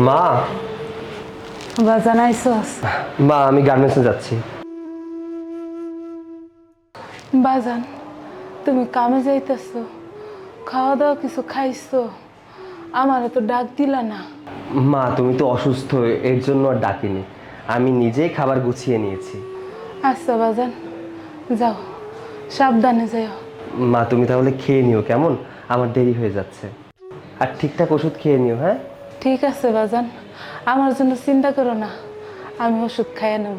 মা, বাজান আইসস? মা আমি গার্মেন্টসে যাচ্ছি। বাজান, তুমি কামে যাইতেছো, খাওয়া দাওয়া কিছু খাইছো? আমারে তো ডাক দিলা না। মা তুমি তো অসুস্থ, এর জন্য আর ডাকিনি, আমি নিজেই খাবার গুছিয়ে নিয়েছি। আচ্ছা বাজান, যাও, সাবধানে যাও। মা তুমি তাহলে খেয়ে নিও কেমন, আমার দেরি হয়ে যাচ্ছে। আর ঠিকঠাক ওষুধ খেয়ে নিও, হ্যাঁ? ঠিক আছে বাজান, আমার জন্য চিন্তা করো না, আমি ওষুধ খাইয়ে নেব।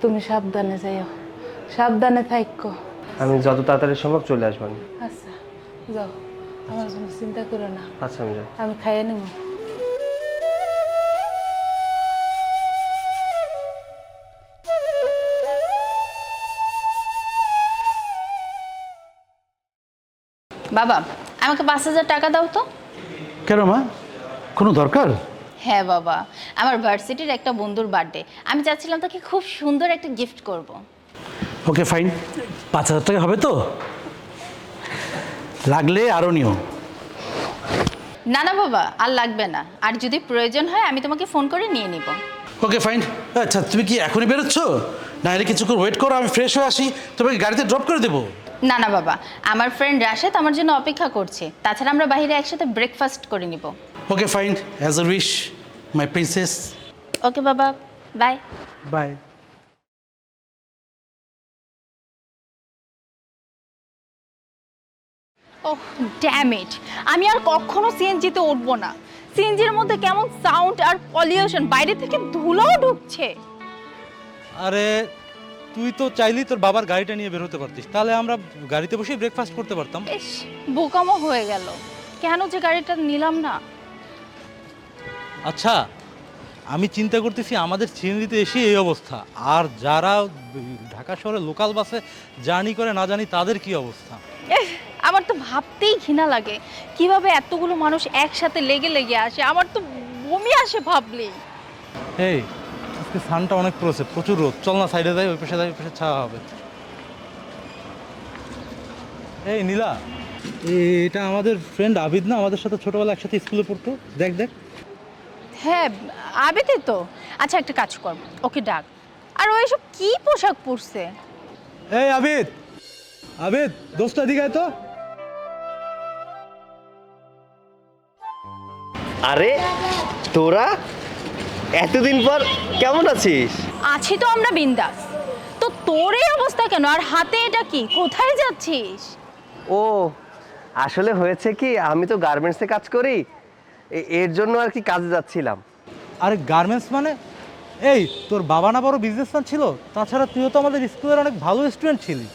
তুমি সাবধানে যাইও, সাবধানে থাইকো। আমি যত তাড়াতাড়ি সম্ভব চলে আসবো। আচ্ছা যাও, আমার জন্য চিন্তা করো না, আচ্ছা আমি যাই। আমি খাইয়ে নেব। বাবা, আমাকে 5,000 টাকা দাও তো। কেন মা, কোনো দরকার? হ্যাঁ বাবা, আমার ভার্সিটির একটা বন্ধুর বার্থডে, আমি চাচ্ছিলাম তাকে খুব সুন্দর একটা গিফট করব। ওকে ফাইন, 5,000 টাকা হবে তো? লাগলে আরও নিও। না না বাবা, আর লাগবে না, আর যদি প্রয়োজন হয় আমি তোমাকে ফোন করে নিয়ে নিব। Okay fine. আচ্ছা তুমি কি এখনই বেরোচ্ছ? না এলে কিছুক্ষণ ওয়েট করো, আমি ফ্রেশ হয়ে আসি, তোমাকে গাড়িতে ড্রপ করে দেবো। না না বাবা, আমার ফ্রেন্ড রাশেদ আমার জন্য অপেক্ষা করছে, তাছাড়া আমরা বাইরে একসাথে ব্রেকফাস্ট করে নিব। Okay fine, as I wish my princess. Okay বাবা, bye. Bye. Oh damn it, আমি আর কখনো সিএনজিতে উঠবো না। সিএনজির মধ্যে কেমন সাউন্ড আর পলিউশন, বাইরে থেকে ধুলোও ঢুকছে। আরে তুই তো চাইলেই তোর বাবার গাড়িটা নিয়ে বের হতে পারতিস, তাহলে আমরা গাড়িতে বসেই ব্রেকফাস্ট করতে পারতাম। ইস, বোকামো হয়ে গেল, কেন যে গাড়িটা নিলাম না। আচ্ছা আমি চিন্তা করতেছি আমাদের সিএনজিতে এসে এই অবস্থা, আর যারা ঢাকা শহরে লোকাল বাসে জার্নি করে না জানি তাদের কি অবস্থা। আমার তো ভাবতেই ঘৃণা লাগে, কিভাবে এতগুলো মানুষ একসাথে লেগে লেগে আসে, আমার তো বমি আসে ভাবলেই। এই আজকে সানটা অনেক পড়েছে, প্রচুর রোদ, চল না সাইডে যাই, ওই পাশে যাই, ওই পাশে ছাওয়া হবে। এই নীলা, এটা আমাদের ফ্রেন্ড আবিদ না, আমাদের সাথে ছোটবেলা একসাথে স্কুলে পড়তো, দেখ দেখ। হ্যাঁ আবেতে তো। আচ্ছা একটা কাজ কর, ওকে ডাক। আর ও এসব কি পোশাক পরছে? এই আবিদ, আবিদ দোস্ত এদিকে আয় তো। আরে তোরা এতদিন পর কেমন আছিস? আছি তো আমরা বিন্দাস। তো তোর এই অবস্থা কেন, আর হাতে এটা কি, কোথায় যাচ্ছিস? ও আসলে হয়েছে কি, আমি তো গার্মেন্টসে কাজ করি, এর জন্য আর কি কাজে যাচ্ছিলাম। আরে গার্মেন্টস মানে? এই তোর বাবা না বড় বিজনেসম্যান ছিল, তাছাড়া তুইও তো আমাদের স্কুলের অনেক ভালো স্টুডেন্ট ছিলি।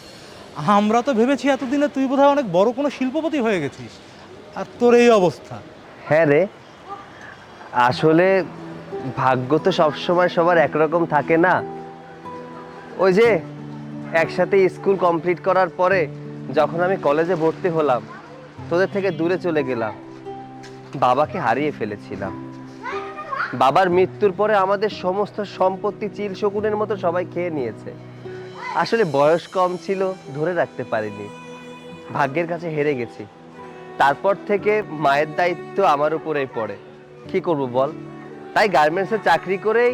আমরা তো ভেবেছি এতদিনে তুই বোধহয় অনেক বড় কোনো শিল্পপতি হয়ে গেছিস, আর তোর এই অবস্থা। হ্যাঁ রে, আসলে ভাগ্য তো সবসময় সবার একরকম থাকে না। ওই যে একসাথে স্কুল কমপ্লিট করার পরে যখন আমি কলেজে ভর্তি হলাম, তোদের থেকে দূরে চলে গেলাম, বাবাকে হারিয়ে ফেলেছিলাম। বাবার মৃত্যুর পরে আমাদের সমস্ত সম্পত্তি চিল শকুনের মতো সবাই খেয়ে নিয়েছে। আসলে বয়স কম ছিল, ধরে রাখতে পারিনি, ভাগ্যের কাছে হেরে গেছি। তারপর থেকে মায়ের দায়িত্ব আমার উপরেই পড়ে, কি করব বল। তাই গার্মেন্টসে চাকরি করেই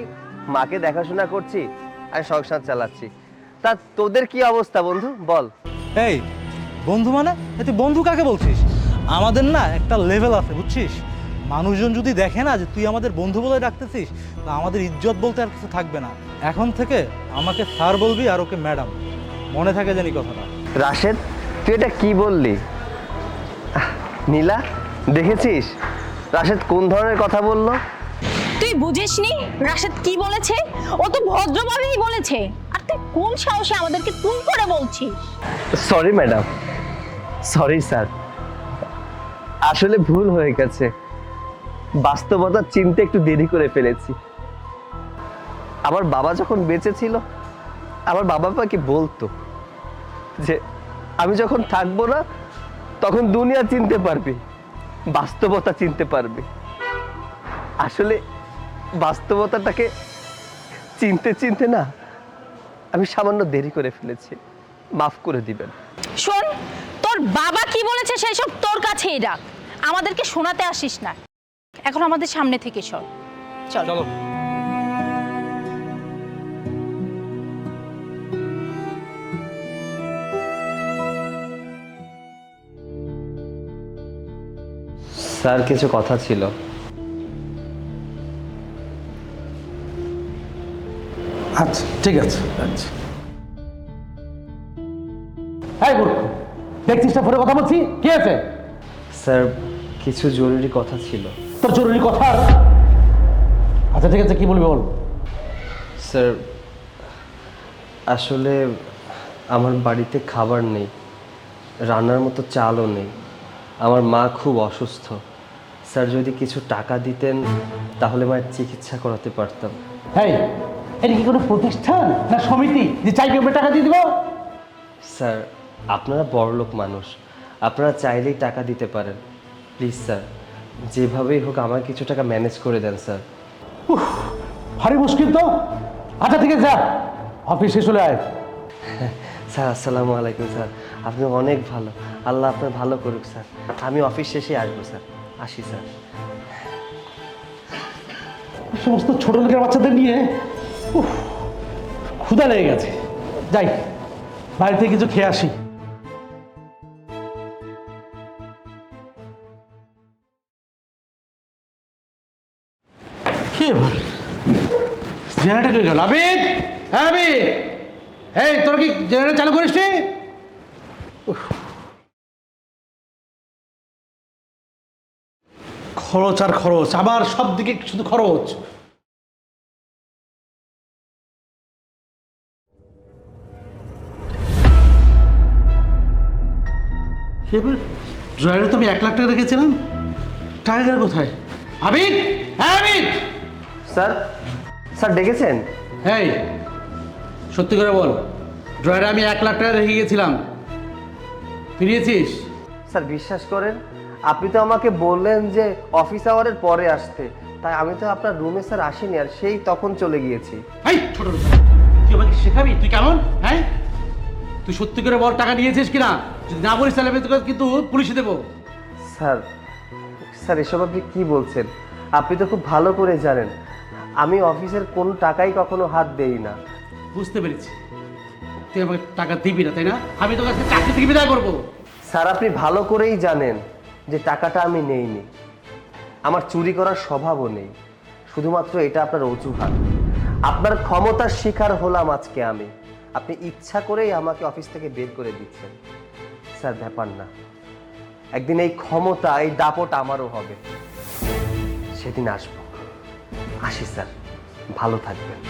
মাকে দেখাশোনা করছি আর সংসার চালাচ্ছি। তা তোদের কি অবস্থা বন্ধু বল? এই বন্ধু মানে, তুই বন্ধু কাকে বলছিস? আমাদের না একটা লেভেল আছে বুঝছিস, মানুষজন যদি দেখে না যে তুই আমাদের বন্ধু বলে ডাকতেছিস, তা আমাদের ইজ্জত বলতে আর কিছু থাকবে না। এখন থেকে আমাকে স্যার বলবি আর ওকে ম্যাডাম, মনে থাকে জানি কথাটা। রাশেদ, তুই এটা কি বললি? নীলা, দেখেছিস রাশেদ কোন ধরনের কথা বললো? তুই বুঝিসনি রাশেদ কি বলেছে? ও তো ভদ্রভাবেই বলেছে, আর তুই কোন সাহসে আমাদেরকে তুই করে বলছিস? সরি ম্যাডাম, সরি স্যার, আসলে ভুল হয়ে গেছে, বাস্তবতা চিনতে একটু দেরি করে ফেলেছি। আমার বাবা যখন বেঁচে ছিল, আমার বাবা কি বলতো যে আমি যখন থাকবো না তখন দুনিয়া চিনতে পারবি, বাস্তবতা চিনতে পারবি। আসলে বাস্তবতাটাকে চিনতে চিনতে না আমি সামান্য দেরি করে ফেলেছি, মাফ করে দিবেন। শোন, তোর বাবা কি বলেছে সেসব তোর কাছেই রাখ, আমাদেরকে শোনাতে আসিস না। এখন আমাদের সামনে থেকে সর, চল। চলো। স্যার কিছু কথা ছিল। আচ্ছা ঠিক আছে। আচ্ছা হ্যাঁ মূর্খ, দেখছিস না ফোনে কথা বলছি, কি আছে? স্যার কিছু জরুরি কথা ছিল। তোর জরুরি কথা? আচ্ছা ঠিক আছে, কি বলবি বল। স্যার আসলে আমার বাড়িতে খাবার নেই, রান্নার মতো চালও নেই, আমার মা খুব অসুস্থ। স্যার যদি কিছু টাকা দিতেন তাহলে মায়ের চিকিৎসা করাতে পারতাম। হ্যাঁ, এটা কি কোনো প্রতিষ্ঠান না সমিতি যে চাইবে আমরা টাকা দিয়ে দিব? স্যার আপনারা বড়লোক মানুষ, আপনারা চাইলেই টাকা দিতে পারেন। প্লিজ স্যার, যেভাবেই হোক আমার কিছু টাকা ম্যানেজ করে দেন স্যার। ভারী মুশকিল তো। আচ্ছা ঠিক আছে, যা অফিসে চলে আয়। স্যার আসসালামু আলাইকুম স্যার, আপনি অনেক ভালো, আল্লাহ আপনার ভালো করুক স্যার। আমি অফিস শেষে আসবো স্যার, আসি স্যার। সমস্ত ছোট লোকের বাচ্চাদের নিয়ে ক্ষুধা লেগে গেছে, যাই বাইরে থেকে কিছু খেয়ে আসি। জেনারেটর গেল। আবিদ, হ্যাঁ আবিদ, এই তোর কি জেনারেটর চালু করিস নি? খরচ আর খরচ, আবার সব দিকে শুধু খরচ। এবার ড্রয়ারে তো আমি 1 লাখ টাকা রেখেছিলাম, টাকাটা কোথায়? আবিদ, হ্যাঁ আবিদ। স্যার স্যার ডেকেছেন? এই সত্যি করে বল, ড্রয়ারে আমি 1 লাখ টাকা রেখে গেছিলাম, ফিরিয়েছিস? স্যার বিশ্বাস করেন, আপনি তো আমাকে বললেন যে অফিস আওয়ারের পরে আসতে, তাই আমি তো আপনার রুমে স্যার আসিনি, আর সেই তখন চলে গিয়েছি। এই ছোট লোক, তুই আমাকে শেখাবি তুই কেমন? হ্যাঁ, তুই সত্যি করে বল টাকা নিয়েছিস কিনা, যদি না বলিস তাহলে আমি তোকে কিন্তু পুলিশে দেবো। স্যার স্যার এসব আপনি কি বলছেন? আপনি তো খুব ভালো করে জানেন আমি অফিসের কোনো টাকাই কখনো হাত দেই না। বুঝতে পেরেছি, তুই আমাকে টাকা দিবি না তাই না? আমি তোর কাছে চাকরি থেকে বিদায় করবো। স্যার আপনি ভালো করেই জানেন যে টাকাটা আমি নেইনি, আমার চুরি করার স্বভাবও নেই, শুধুমাত্র এটা আপনার অজুহাত। আপনার ক্ষমতার শিকার হলাম আজকে আমি, আপনি ইচ্ছা করেই আমাকে অফিস থেকে বের করে দিচ্ছেন। স্যার ব্যাপার না, একদিন এই ক্ষমতা, এই দাপট আমারও হবে, সেদিন আসবো। আসি স্যার, ভালো থাকবেন।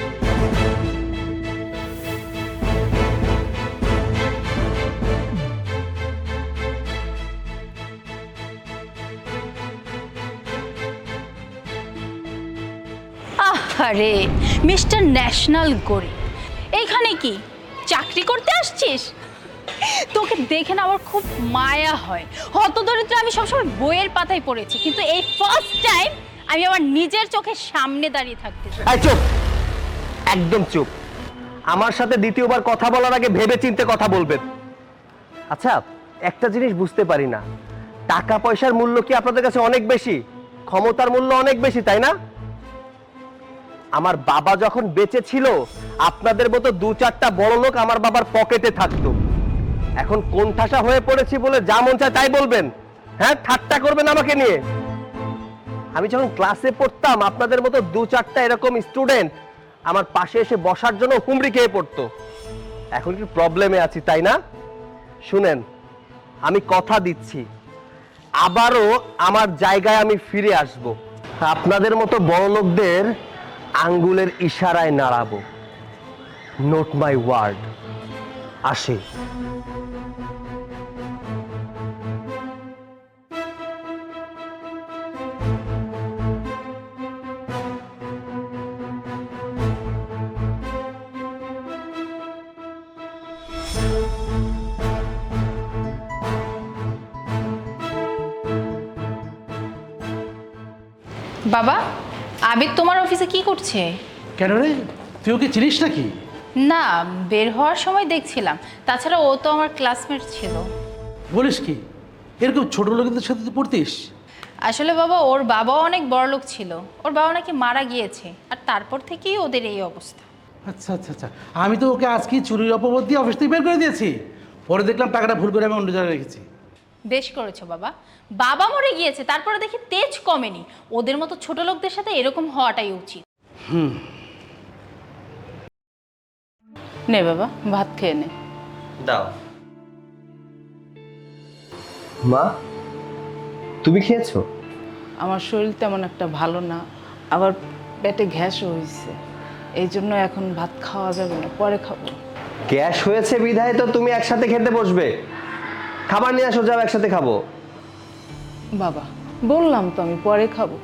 আরে মিস্টার ন্যাশনাল গরি, এইখানে কি চাকরি করতে আসছিস? তোকে দেখে না আমার খুব মায়া হয়। হতদরিদ্র আমি সবসময় বইয়ের পাতায় পড়েছি, কিন্তু এই ফার্স্ট টাইম আমি আমার নিজের চোখের সামনে দাঁড়িয়ে থাকতে চাই। এই চুপ, একদম চুপ। আমার সাথে দ্বিতীয়বার কথা বলার আগে ভেবে চিন্তে কথা বলবেন। আচ্ছা একটা জিনিস বুঝতে পারি না, টাকা পয়সার মূল্য কি আপনাদের কাছে অনেক বেশি, ক্ষমতার মূল্য অনেক বেশি, তাই না? আমার বাবা যখন বেঁচে ছিল আপনাদের মতো 2-4টা বড় লোক আমার বাবার পকেটে থাকতো। এখন কোণঠাসা হয়ে পড়েছি বলে যা মন চায় তাই বলবেন? হ্যাঁ, ঠাট্টা করবেন আমাকে নিয়ে? আমি যখন ক্লাসে পড়তাম আপনাদের মতো 2-4টা এরকম স্টুডেন্ট আমার পাশে এসে বসার জন্য হুমড়ি খেয়ে পড়তো। এখন কি প্রবলেমে আছি, তাই না? শুনেন, আমি কথা দিচ্ছি আবারও আমার জায়গায় আমি ফিরে আসব, আপনাদের মতো বড় লোকদের আঙ্গুলের ইশারায় নাড়াবো। Note my word. আসি। বাবা, আবিদ তোমার অফিসে কি করছে? কেন রে, তুই ওকে চিনিস নাকি? না, বের হওয়ার সময় দেখছিলাম, তাছাড়া ও তো আমার ক্লাসমেট ছিল। বলিস কি, এরকম ছোট লোকদের সাথে তুই পড়তিস? আসলে বাবা, ওর বাবাও অনেক বড়লোক ছিল, ওর বাবা নাকি মারা গিয়েছে, আর তারপর থেকেই ওদের এই অবস্থা। আচ্ছা আচ্ছা আচ্ছা, আমি তো ওকে আজকে চুরির অপবাদ দিয়ে অফিস থেকে বের করে দিয়েছি। পরে দেখলাম টাকাটা ভুল করে আমি অন্য জায়গায় রেখেছি। বেশ করেছো বাবা, বাবা মরে গিয়েছে তারপরে দেখি তেজ কমেনি। ওদের মতো ছোট লোকদের সাথে এরকম হওয়াটাই উচিত। নে বাবা, ভাত খেয়ে নে। দাও। মা, তুমি খেয়েছো? আমার শরীর তেমন একটা ভালো না, আবার পেটে গ্যাসও হয়েছে, এই জন্য এখন ভাত খাওয়া যাবে না, পরে খাবো। গ্যাস হয়েছে বিধায় তো তুমি একসাথে খেতে বসবে। খাবার নিয়ে আসো, যাও একসাথে খাবো। বাবা, বললাম তো আমি পরে খাবো,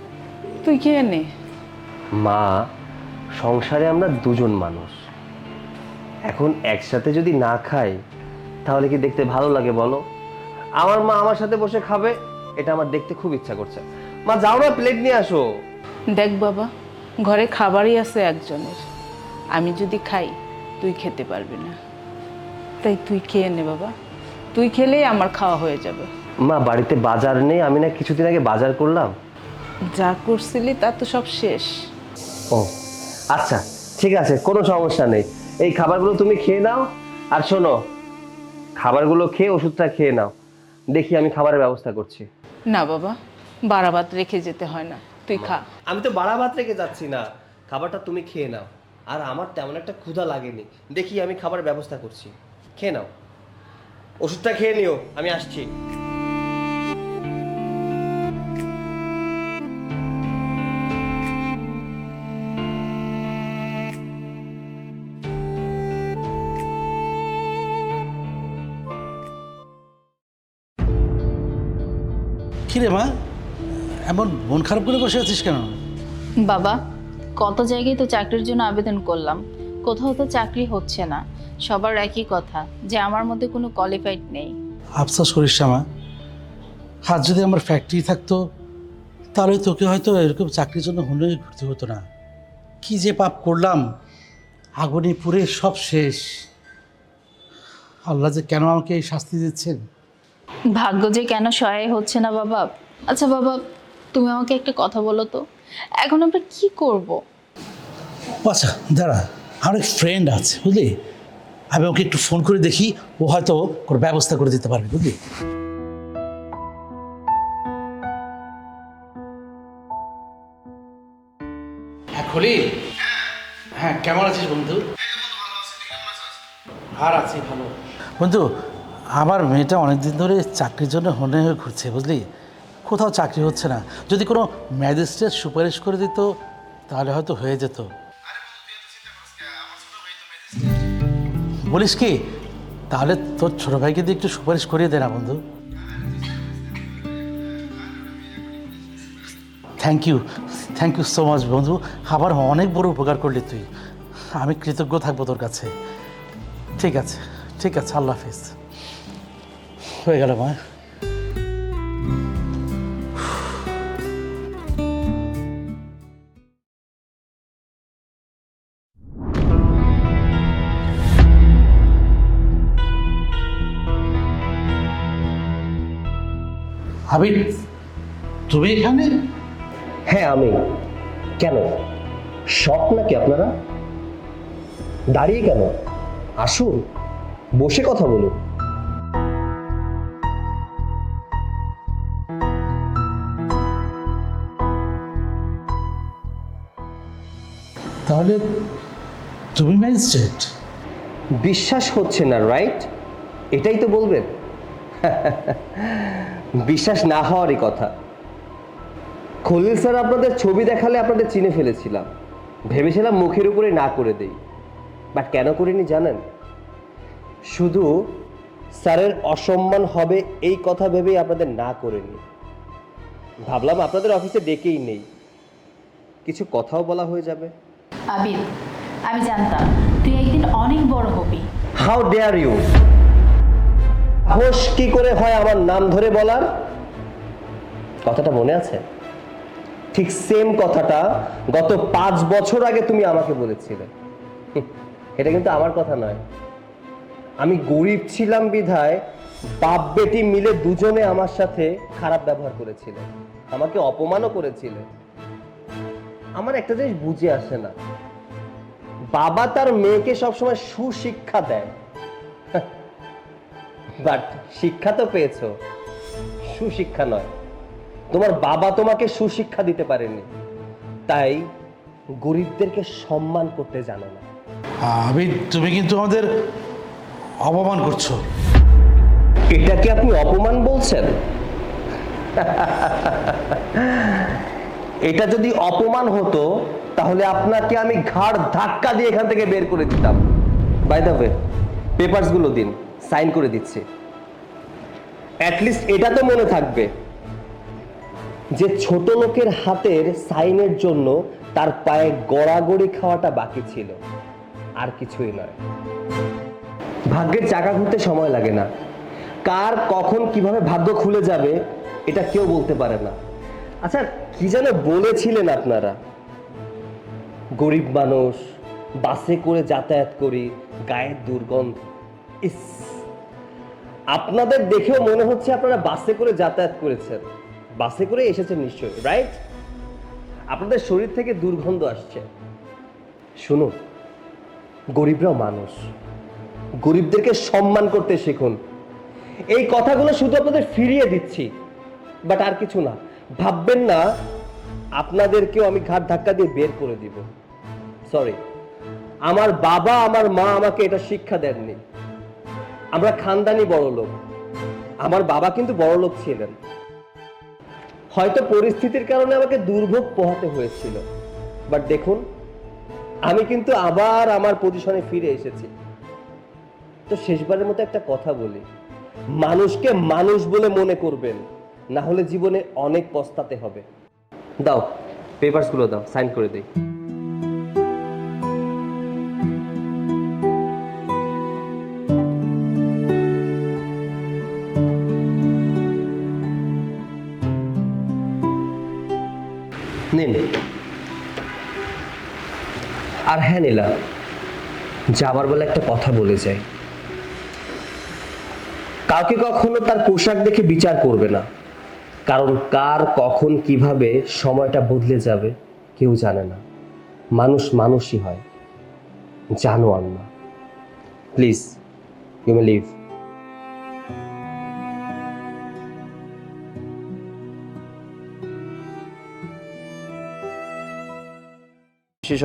তুই খেয়ে নে। মা, সংসারে আমরা দুজন মানুষ, এখন একসাথে যদি না খাই তাহলে কি দেখতে ভালো লাগে বলো? আমার মা আমার সাথে বসে খাবে, এটা আমার দেখতে খুব ইচ্ছা করছে। মা যাও না, প্লেট নিয়ে আসো। দেখ বাবা, ঘরে খাবারই আছে একজনের, আমি যদি খাই তুই খেতে পারবি না, তাই তুই খেয়ে নে বাবা, তুই খেলেই আমার খাওয়া হয়ে যাবে। মা, বাড়িতে বাজার নেই, আমি না কিছুদিন আগে বাজার করলাম। যা করছিলি তা তো সব শেষ। ও আচ্ছা, ঠিক আছে, কোনো সমস্যা নেই। এই খাবারগুলো তুমি খেয়ে নাও, আর শোনো, খাবারগুলো খেয়ে ওষুধটা খেয়ে নাও, দেখি আমি খাবারের ব্যবস্থা করছি। না বাবা, বাড়া ভাত রেখে যেতে হয় না, তুই খা। আমি তো বাড়া ভাত রেখে যাচ্ছি না, খাবারটা তুমি খেয়ে নাও। আর আমার তেমন একটা ক্ষুধা লাগেনি, দেখি আমি খাবারের ব্যবস্থা করছি। খেয়ে নাও, ওষুধটা খেয়ে নিও, আমি আসছি। কিরে মা, এমন মন খারাপ করে বসে আছিস কেন? বাবা, কত জায়গায় তো চাকরির জন্য আবেদন করলাম, কোথাও তো চাকরি হচ্ছে না। সবার একই কথা যে আমার মধ্যে কোনো কোয়ালিফাইড নেই। আফসোস করিস না মা, আজ যদি আমার ফ্যাক্টরি থাকতো তাহলে তোকে হয়তো এরকম চাকরির জন্য হুন্ডই ঘুরতে হতো না। কি যে পাপ করলাম, আগুনে পুড়ে সব শেষ। আল্লাহ যে কেন আমাকে এই শাস্তি দিচ্ছেন। ভাগ্য যে কেন সহায় হচ্ছে না বাবা। আচ্ছা বাবা, তুমি আমাকে একটা কথা বলো তো, এখন আমরা কি করব? আচ্ছা দাঁড়া, আমার এক ফ্রেন্ড আছে বুঝলি, আমি ওকে একটু ফোন করে দেখি, ও হয়তো কোনো ব্যবস্থা করে দিতে পারবে বুঝলি। হ্যাঁ খলি, হ্যাঁ কেমন আছিস বন্ধু? আর আছি ভালো। বন্ধু, আমার মেয়েটা অনেকদিন ধরে চাকরির জন্য হনে হয়ে ঘুরছে বুঝলি, কোথাও চাকরি হচ্ছে না। যদি কোনো ম্যাজিস্ট্রেট সুপারিশ করে দিত তাহলে হয়তো হয়ে যেত। বলিস কি, তাহলে তোর ছোট ভাইকে দিয়ে একটু সুপারিশ করিয়ে দে না বন্ধু। থ্যাংক ইউ সো মাচ বন্ধু, আবার অনেক বড় উপকার করলি তুই, আমি কৃতজ্ঞ থাকবো তোর কাছে। ঠিক আছে ঠিক আছে, আল্লাহ হাফিজ। হয়ে গেল মা। আবির, তুমি এখানে? হ্যাঁ আমি। কেন, শখ নাকি আপনারা? দাঁড়িয়ে কেন, আসুন, বসে কথা বলুন। তাহলে তুমি ম্যাজিস্ট্রেট? বিশ্বাস হচ্ছে না, রাইট? এটাই তো বলবেন? বিশ্বাস না হওয়ারই কথা। খলিল স্যার আপনাদের ছবি দেখালে আপনাদের চিনে ফেলেছিলাম, ভেবেছিলাম মুখের উপরে না করে দেই, বাট কেন করিনি জানেন? শুধু স্যারের অসম্মান হবে এই কথা ভেবেই আপনাদের না করিনি। ভাবলাম আপনাদের অফিসে ডেকেই নেই, কিছু কথাও বলা হয়ে যাবে। আবির, আমি জানতাম তুই একদিন অনেক বড় হবি। How dare you! সাহস কি করে হয় আমার নাম ধরে বলার? কথাটা মনে আছে? ঠিক সেম কথাটা গত 5 বছর আগে তুমি আমাকে বলেছিলে। এটা কিন্তু আমার কথা নয়। আমি গরিব ছিলাম বিধায় বাপ বেটি মিলে দুজনে আমার সাথে খারাপ ব্যবহার করেছিলেন। আমাকে অপমানও করেছিলেন। আমার একটা জিনিস বুঝে আসে না, বাবা তার মেয়েকে সবসময় সুশিক্ষা দেয়, বাট শিক্ষা তো পেয়েছো, সুশিক্ষা নয়। তোমার বাবা তোমাকে সুশিক্ষা দিতে পারেনি, তাই গরিবদেরকে সম্মান করতে জানো না। তুমি কিন্তু আমাদের অপমান করছো। এটা কি আপনি অপমান বলছেন? এটা যদি অপমান হতো তাহলে আপনাকে আমি ঘাড় ধাক্কা দিয়ে এখান থেকে বের করে দিতাম। বাই দ্য ওয়ে, পেপারস গুলো দিন, সাইন করে দিচ্ছি। অ্যাটলিস্ট এটা তো মনে থাকবে যে ছোট লোকের হাতের সাইনের জন্য তার পায়ে গড়াগড়ি খাওয়াটা বাকি ছিল, আর কিছুই নয়। ভাগ্যের চাকা ঘুরতে সময় লাগে না, কার কখন কিভাবে ভাগ্য খুলে যাবে এটা কেউ বলতে পারে না। আচ্ছা, কি যেন বলেছিলেন আপনারা, গরিব মানুষ, বাসে করে যাতায়াত করি, গায়ের দুর্গন্ধ। ইস, আপনাদের দেখেও মনে হচ্ছে আপনারা বাসে করে যাতায়াত করেছেন, বাসে করে এসেছেন নিশ্চয়ই, রাইট? আপনাদের শরীর থেকে দুর্গন্ধ আসছে। শুনুন, গরিবরাও মানুষ, গরিবদেরকে সম্মান করতে শিখুন। এই কথাগুলো শুধু আপনাদের ফিরিয়ে দিচ্ছি, বাট আর কিছু না। ভাববেন না আপনাদেরকেও আমি ঘাট ধাক্কা দিয়ে বের করে দিব। সরি, আমার বাবা আমার মা আমাকে এটা শিক্ষা দেননি। আমরা খানদানি বড় লোক, আমার বাবা কিন্তু বড় লোক ছিলেন, হয়তো পরিস্থিতির কারণে আমাকে দুর্ভোগ পোহাতে হয়েছিল, বাট দেখুন আমি কিন্তু আবার আমার পজিশনে ফিরে এসেছি। তো শেষবারের মতো একটা কথা বলি, মানুষকে মানুষ বলে মনে করবেন, না হলে জীবনে অনেক পস্তাতে হবে। দাও পেপারস গুলো দাও, সাইন করে দেই। নিন। আর হ্যাঁ নীলা, যাবার বলে একটা কথা বলে যাই, কাউকে কখনো তার পোশাক দেখে বিচার করবে না, কারণ কার কখন কিভাবে সময়টা বদলে যাবে কেউ জানে না। মানুষ মানুষই হয়, জানোয়ার না। Please, you may leave.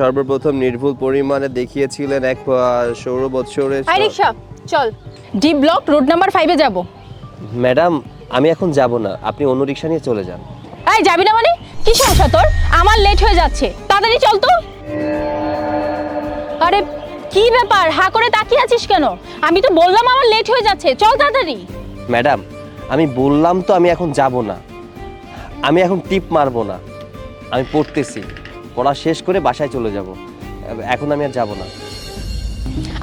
সর্বপ্রথম নির্ভুল পরিমাণে দেখিয়েছিলেন এক সৌর বৎসরের। আই রিকশা, চল ডি ব্লক রোড নাম্বার 5 এ যাব। ম্যাডাম, আমি এখন যাব না, আপনি অন্য রিকশা নিয়ে চলে যান। এই যাবি না মানে? কি সমস্যা তোর? আমার লেট হয়ে যাচ্ছে, তাড়াতাড়ি চল তো। আরে কি ব্যাপার, হা করে তাকিয়ে আছিস কেন? আমি তো বললাম আমার লেট হয়ে যাচ্ছে, চল তাড়াতাড়ি। ম্যাডাম, আমি বললাম তো আমি এখন যাব না, আমি এখন টিপ মারবো না, আমি পড়তেছি, পড়া শেষ করে বাসায় চলে যাব, এখন আমি আর যাব না।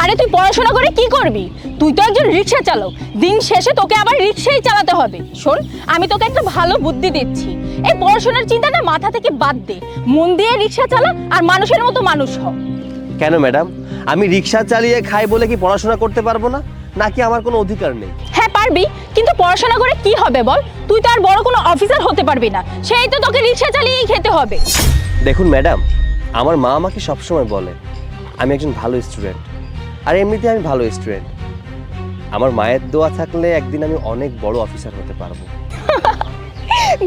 আরে তুই পড়াশোনা করে কি করবি? তুই তো একজন রিকশা চালক, দিন শেষে তোকে আবার রিকশাই চালাতে হবে। শোন, আমি তোকে একটা ভালো বুদ্ধি দিচ্ছি, এই পড়াশোনার চিন্তাটা মাথা থেকে বাদ দে, মন দিয়ে রিকশা চালা আর মানুষের মতো মানুষ হ। কেন ম্যাডাম, আমি রিকশা চালিয়ে খাই বলে কি পড়াশোনা করতে পারবো না, নাকি আমার কোনো অধিকার নেই? হ্যাঁ পারবি, কিন্তু পড়াশোনা করে কি হবে বল? তুই তো আর বড় কোনো অফিসার হতে পারবি না, সেই তো তোকে রিকশা চালিয়েই খেতে হবে। দেখুন ম্যাডাম, আমার মা আমাকে সবসময় বলে আমি একজন ভালো স্টুডেন্ট, আর এমনিতে আমি ভালো স্টুডেন্ট। আমার মায়ের দোয়া থাকলে একদিন আমি অনেক বড় অফিসার হতে পারবো।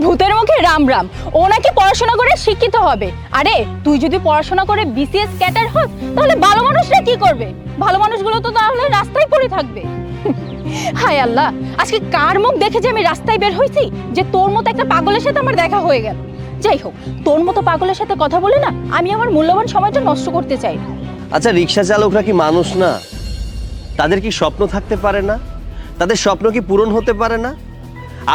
ভূতের মুখে রাম রাম, ও নাকি পড়াশোনা করে শিক্ষিত হবে। আরে তুই যদি পড়াশোনা করে বিসিএস ক্যাডার হস, তাহলে ভালো মানুষরা কি করবে? ভালো মানুষগুলো তো তাহলে রাস্তায় পড়ে থাকবে। হায় আল্লাহ, আজকে কার মুখ দেখে যে আমি রাস্তায় বের হয়েছি, যে তোর মতো একটা পাগলের সাথে আমার দেখা হয়ে গেল। যাই হোক, তোর মতো পাগলের সাথে কথা বলে না আমি আমার মূল্যবান সময়টা নষ্ট করতে চাই না। আচ্ছা, রিকশা চালকরা কি মানুষ না? তাদের কি স্বপ্ন থাকতে পারে না? তাদের স্বপ্ন কি পূরণ হতে পারে না?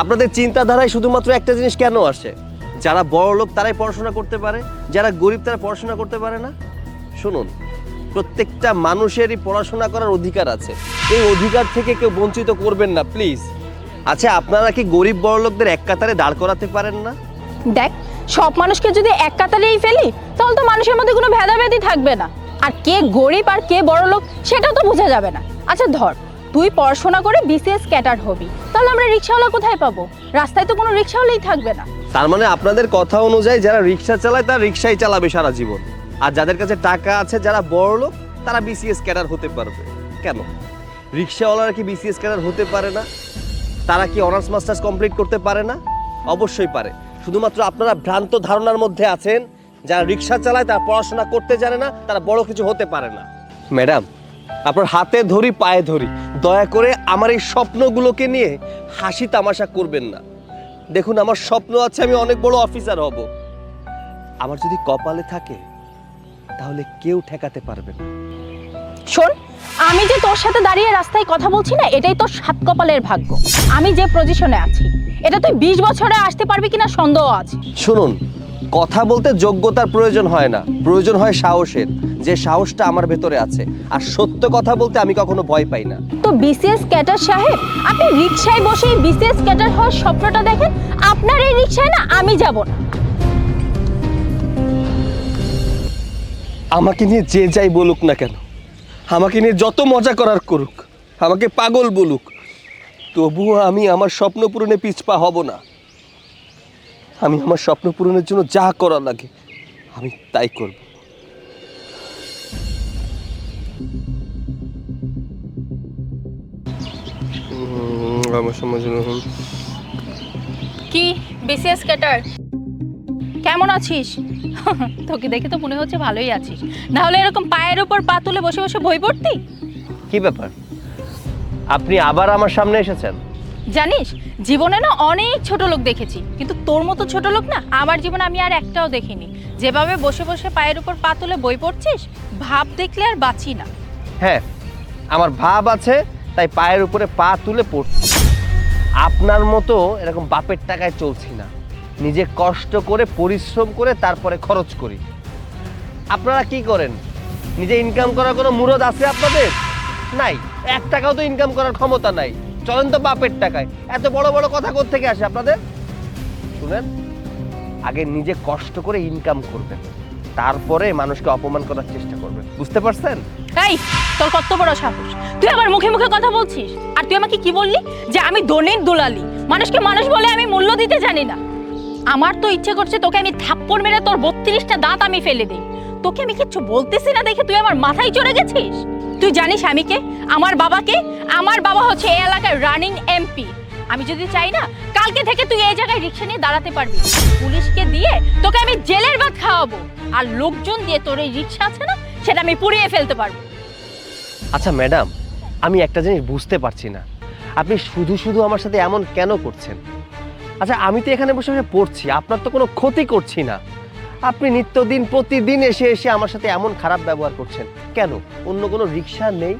আপনাদের চিন্তাধারায় শুধুমাত্র একটা জিনিস কেন আসে, যারা বড় লোক তারাই পড়াশোনা করতে পারে, যারা গরিব তারা পড়াশোনা করতে পারে না? শুনুন, প্রত্যেকটা মানুষেরই পড়াশোনা করার অধিকার আছে, এই অধিকার থেকে কেউ বঞ্চিত করবেন না প্লিজ। আচ্ছা, আপনারা কি গরিব বড় লোকদের এক কাতারে দাঁড় করাতে পারেন না? দেখ, সব মানুষকে যদি এক কাতারেই ফেলি তাহলে তো মানুষের মধ্যে কোনো ভেদাভেদই থাকবে না, আর কে গরিব আর কে বড় লোক সেটাও তো বোঝা যাবে না। আচ্ছা ধর, তুই পড়াশোনা করে বিসিএস ক্যাডার হবি, তাহলে আমরা রিকশাওয়ালা কোথায় পাবো? রাস্তায় তো কোনো রিকশাওয়ালাই থাকবে না। তার মানে আপনাদের কথা অনুযায়ী যারা রিক্সা চালায় তারা রিক্সাই চালাবে সারা জীবন, আর যাদের কাছে টাকা আছে, যারা বড় লোক, তারা বিসিএস ক্যাডার হতে পারবে। কেন রিক্সাওয়ালারা কি বিসিএস ক্যাডার হতে পারে না? তারা কি অনার্স মাস্টার্স কমপ্লিট করতে পারে না? অবশ্যই পারে। শুধুমাত্র আপনারা ভ্রান্ত ধারণার মধ্যে আছেন। যারা রিক্সা চালায় তারা পড়াশোনা করতে জানে না, তারা বড় কিছু হতে পারে না। ম্যাডাম, আপনার হাতে ধরি পায়ে ধরি, দয়া করে আমার এই স্বপ্নগুলোকে নিয়ে হাসি তামাশা করবেন না। দেখুন, আমার স্বপ্ন আছে আমি অনেক বড় অফিসার হব। আমার যদি কপালে থাকে তাহলে কেউ ঠেকাতে পারবে না। শোন, আমি যে তোর সাথে দাঁড়িয়ে রাস্তায় কথা বলছি না, এটাই তোর সাত কপালের ভাগ্য। আমি যে পজিশনে আছি এটা তুই 20 বছরে আসতে পারবি কিনা সন্দেহ আছে। শুনুন, কথা বলতে যোগ্যতার প্রয়োজন হয় না, প্রয়োজন হয় সাহসের। যে সাহসটা আমার ভেতরে আছে, আর সত্য কথা বলতে আমি কখনো ভয় পাই না। তো বিসিএস ক্যাডার সাহেব, আপনি রিকশায় বসে বিসিএস ক্যাডার হওয়ার স্বপ্নটা দেখেন। আপনার এই রিকশায় না আমি যাব না। আমাকে নিয়ে যে যাই বলুক না কেন, আমাকে নিয়ে যত মজা করার করুক, আমাকে পাগল বলুক, তবুও আমি আমার স্বপ্ন পূরণে পিছপা হব না। আমি আমার স্বপ্ন পূরণের জন্য যা করা লাগে আমি তাই করব। আমার সমাজ কি বিসিএস ক্যাডার, কেমন আছিস? তোকে দেখে তো মনে হচ্ছে ভালোই আছিস, না হলে এরকম পায়ের উপর পা তুলে বসে বসে বই পড়তি? কি ব্যাপার, আপনি আবার আমার সামনে এসেছেন? জানিস, জীবনে না অনেক ছোট লোক দেখেছি, কিন্তু তোর মতো ছোট লোক না আমার জীবনে আমি আর একটাও দেখিনি। যেভাবে বসে বসে পায়ের উপর পা তুলে বই পড়ছিস, ভাব দেখলে আর বাঁচি না। হ্যাঁ, আমার ভাব আছে, তাই পায়ের উপরে পা তুলে পড়ছি। আপনার মতো এরকম বাপের টাকায় চলছি না, নিজে কষ্ট করে পরিশ্রম করে তারপরে খরচ করি। আপনারা কি করেন? নিজে ইনকাম করার কোনো মুরদ আছে আপনাদের? নাই, 1 টাকাও তো ইনকাম করার ক্ষমতা নাই। চলেন তো বাপের টাকায়। এত বড় বড় কথা কোত্থেকে আসে আপনাদের? শুনেন, আগে নিজে কষ্ট করে ইনকাম করবেন, তারপরে মানুষকে অপমান করার চেষ্টা করবেন। বুঝতে পারছেন? এই, তোর কত বড় সাহস, তুই আবার মুখে মুখে কথা বলছিস? আর তুই আমাকে কি বললি যে আমি দনের দুলালি, মানুষকে মানুষ বলে আমি মূল্য দিতে জানি না? আমার তো ইচ্ছে করছে তোকে আমি থাপ্পড় মেরে তোর 32টা দাঁত আমি ফেলে দিই। তোকে আমি কিচ্ছু বলতেছি না দেখে তুই আমার মাথায় চড়ে গেছিস। তুই জানিস আমি কে? আমার বাবাকে? আমার বাবা হচ্ছে এই এলাকার রানিং এমপি। আমি যদি চাই না, কালকে থেকে তুই এই জায়গায় রিক্সা নিয়ে দাঁড়াতে পারবি। পুলিশকে দিয়ে তোকে আমি জেলের ভাত খাওয়াবো, আর লোকজন দিয়ে তোর এই রিক্সা আছে না, সেটা আমি পুড়িয়ে ফেলতে পারবো। আচ্ছা ম্যাডাম, আমি একটা জিনিস বুঝতে পারছি না, আপনি শুধু শুধু আমার সাথে এমন কেন করছেন? আচ্ছা, আমি তো এখানে বসে বসে পড়ছি, আপনার তো কোনো ক্ষতি করছি না। আপনি নিত্যদিন প্রতিদিন এসে এসে আমার সাথে এমন খারাপ ব্যবহার করছেন কেন? অন্য কোনো রিক্সা নেই?